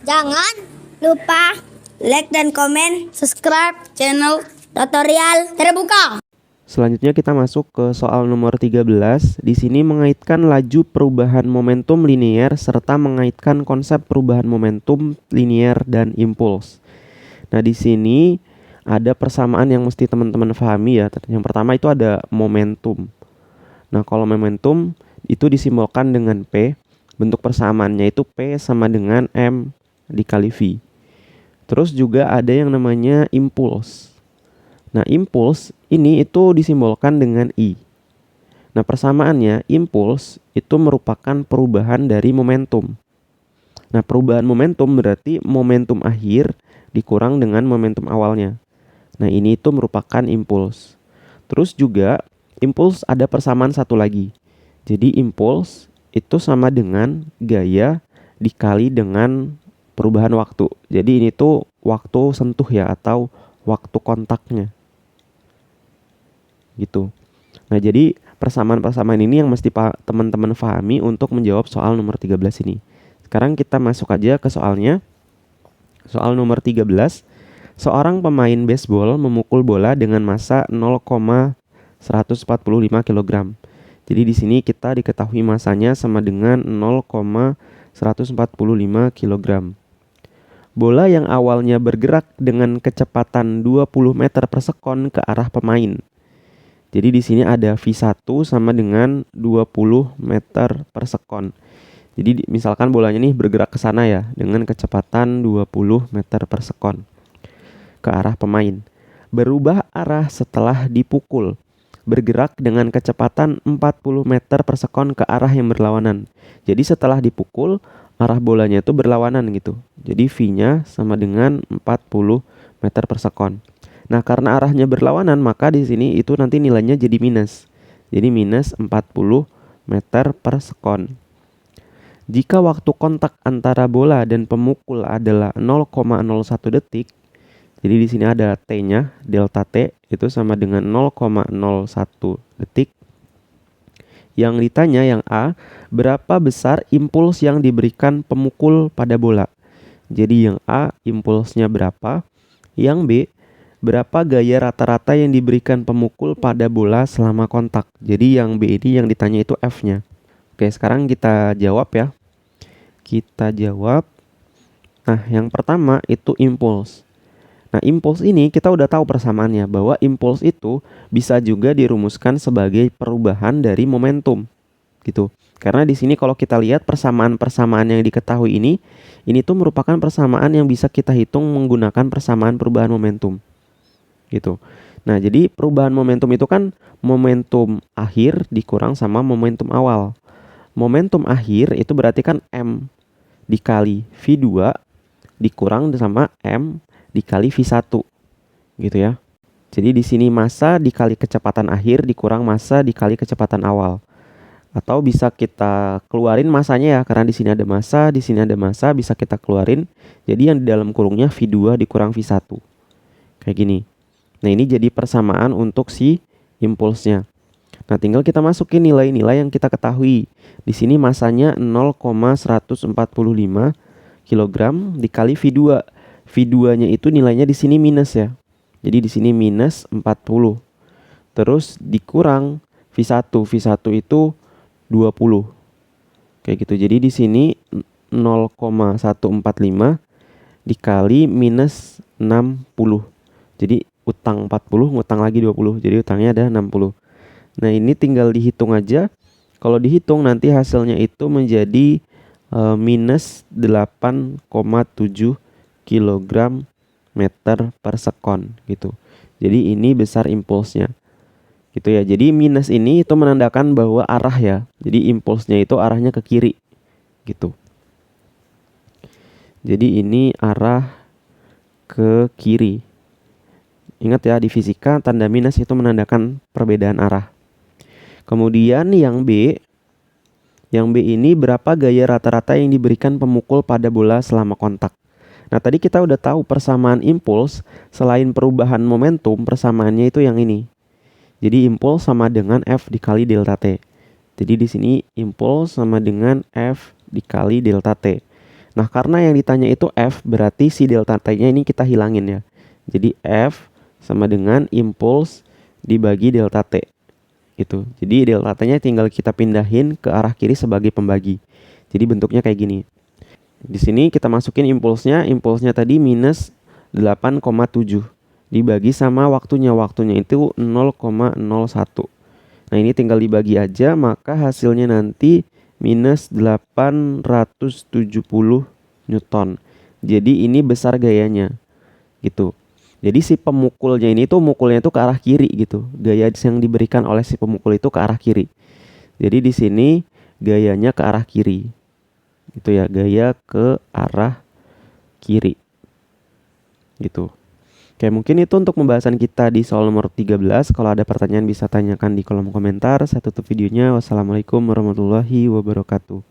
Jangan lupa like dan komen, subscribe channel tutorial terbuka. Selanjutnya kita masuk ke soal nomor 13. Di sini mengaitkan laju perubahan momentum linier serta mengaitkan konsep perubahan momentum linier dan impuls. Nah, di sini ada persamaan yang mesti teman-teman pahami ya. Yang pertama itu ada momentum. Nah, kalau momentum itu disimbolkan dengan P. Bentuk persamaannya itu P sama dengan M dikali V. Terus juga ada yang namanya impuls. Nah, impuls ini itu disimbolkan dengan I. Nah, persamaannya impuls itu merupakan perubahan dari momentum. Nah, perubahan momentum berarti momentum akhir dikurang dengan momentum awalnya. Nah, ini itu merupakan impuls. Terus juga impuls ada persamaan satu lagi. Jadi impuls itu sama dengan gaya dikali dengan perubahan waktu. Jadi ini tuh waktu sentuh ya, atau waktu kontaknya. Gitu. Nah, jadi persamaan-persamaan ini yang mesti teman-teman pahami untuk menjawab soal nomor 13 ini. Sekarang kita masuk aja ke soalnya. Soal nomor 13. Seorang pemain baseball memukul bola dengan massa 0,145 kg. Jadi di sini kita diketahui massanya sama dengan 0,145 kg. Bola yang awalnya bergerak dengan kecepatan 20 meter per sekon ke arah pemain. Jadi di sini ada V1 sama dengan 20 meter per sekon. Jadi misalkan bolanya nih bergerak ke sana ya dengan kecepatan 20 meter per sekon ke arah pemain. Berubah arah setelah dipukul. Bergerak dengan kecepatan 40 meter per sekon ke arah yang berlawanan. Jadi setelah dipukul, arah bolanya itu berlawanan gitu. Jadi V-nya sama dengan 40 meter per sekon. Nah, karena arahnya berlawanan, maka di sini itu nanti nilainya jadi minus. Jadi minus 40 meter per sekon. Jika waktu kontak antara bola dan pemukul adalah 0,01 detik, jadi di sini ada T-nya, delta T itu sama dengan 0,01 detik. Yang ditanya yang A, berapa besar impuls yang diberikan pemukul pada bola? Jadi yang A, impulsnya berapa? Yang B, berapa gaya rata-rata yang diberikan pemukul pada bola selama kontak? Jadi yang B ini yang ditanya itu F-nya. Oke, sekarang kita jawab ya. Kita jawab. Nah, yang pertama itu impuls. Nah, impuls ini kita udah tahu persamaannya, bahwa impuls itu bisa juga dirumuskan sebagai perubahan dari momentum. Gitu. Karena di sini kalau kita lihat persamaan-persamaan yang diketahui ini tuh merupakan persamaan yang bisa kita hitung menggunakan persamaan perubahan momentum. Gitu. Nah, jadi perubahan momentum itu kan momentum akhir dikurang sama momentum awal. Momentum akhir itu berarti kan M dikali V2 dikurang sama M dikali V1. Gitu ya. Jadi di sini massa dikali kecepatan akhir dikurang massa dikali kecepatan awal. Atau bisa kita keluarin massanya ya, karena di sini ada massa, di sini ada massa, bisa kita keluarin. Jadi yang di dalam kurungnya V2 dikurang V1. Kayak gini. Nah, ini jadi persamaan untuk si impulsnya. Nah, tinggal kita masukin nilai-nilai yang kita ketahui. Di sini massanya 0,145 kg dikali V2. V2-nya itu nilainya di sini minus ya. Jadi di sini minus 40. Terus dikurang V1. V1 itu 20. Kayak gitu. Jadi di sini 0,145 dikali minus 60. Jadi utang 40, ngutang lagi 20. Jadi utangnya ada 60. Nah, ini tinggal dihitung aja. Kalau dihitung nanti hasilnya itu menjadi minus 8,7 kilogram meter per sekon gitu. Jadi ini besar impulsnya. Gitu ya. Jadi minus ini itu menandakan bahwa arah ya. Jadi impulsnya itu arahnya ke kiri. Gitu. Jadi ini arah ke kiri. Ingat ya, di fisika tanda minus itu menandakan perbedaan arah. Kemudian yang B. Yang B ini berapa gaya rata-rata yang diberikan pemukul pada bola selama kontak. Nah, tadi kita udah tahu persamaan impuls selain perubahan momentum, persamaannya itu yang ini. Jadi impuls sama dengan F dikali delta T. Jadi di sini impuls sama dengan F dikali delta T. Nah, karena yang ditanya itu F, berarti si delta T-nya ini kita hilangin ya. Jadi F sama dengan impuls dibagi delta T. Gitu. Jadi delta T-nya tinggal kita pindahin ke arah kiri sebagai pembagi. Jadi bentuknya kayak gini. Di sini kita masukin impulsnya tadi minus 8,7 dibagi sama waktunya itu 0,01. Nah, ini tinggal dibagi aja, maka hasilnya nanti minus 870 Newton. Jadi ini besar gayanya gitu. Jadi si pemukulnya ini tuh mukulnya tuh ke arah kiri gitu. Gaya yang diberikan oleh si pemukul itu ke arah kiri. Jadi di sini gayanya ke arah kiri. Gitu ya, gaya ke arah kiri. Gitu. Oke, mungkin itu untuk pembahasan kita di soal nomor 13. Kalau ada pertanyaan bisa tanyakan di kolom komentar. Saya tutup videonya. Wassalamualaikum warahmatullahi wabarakatuh.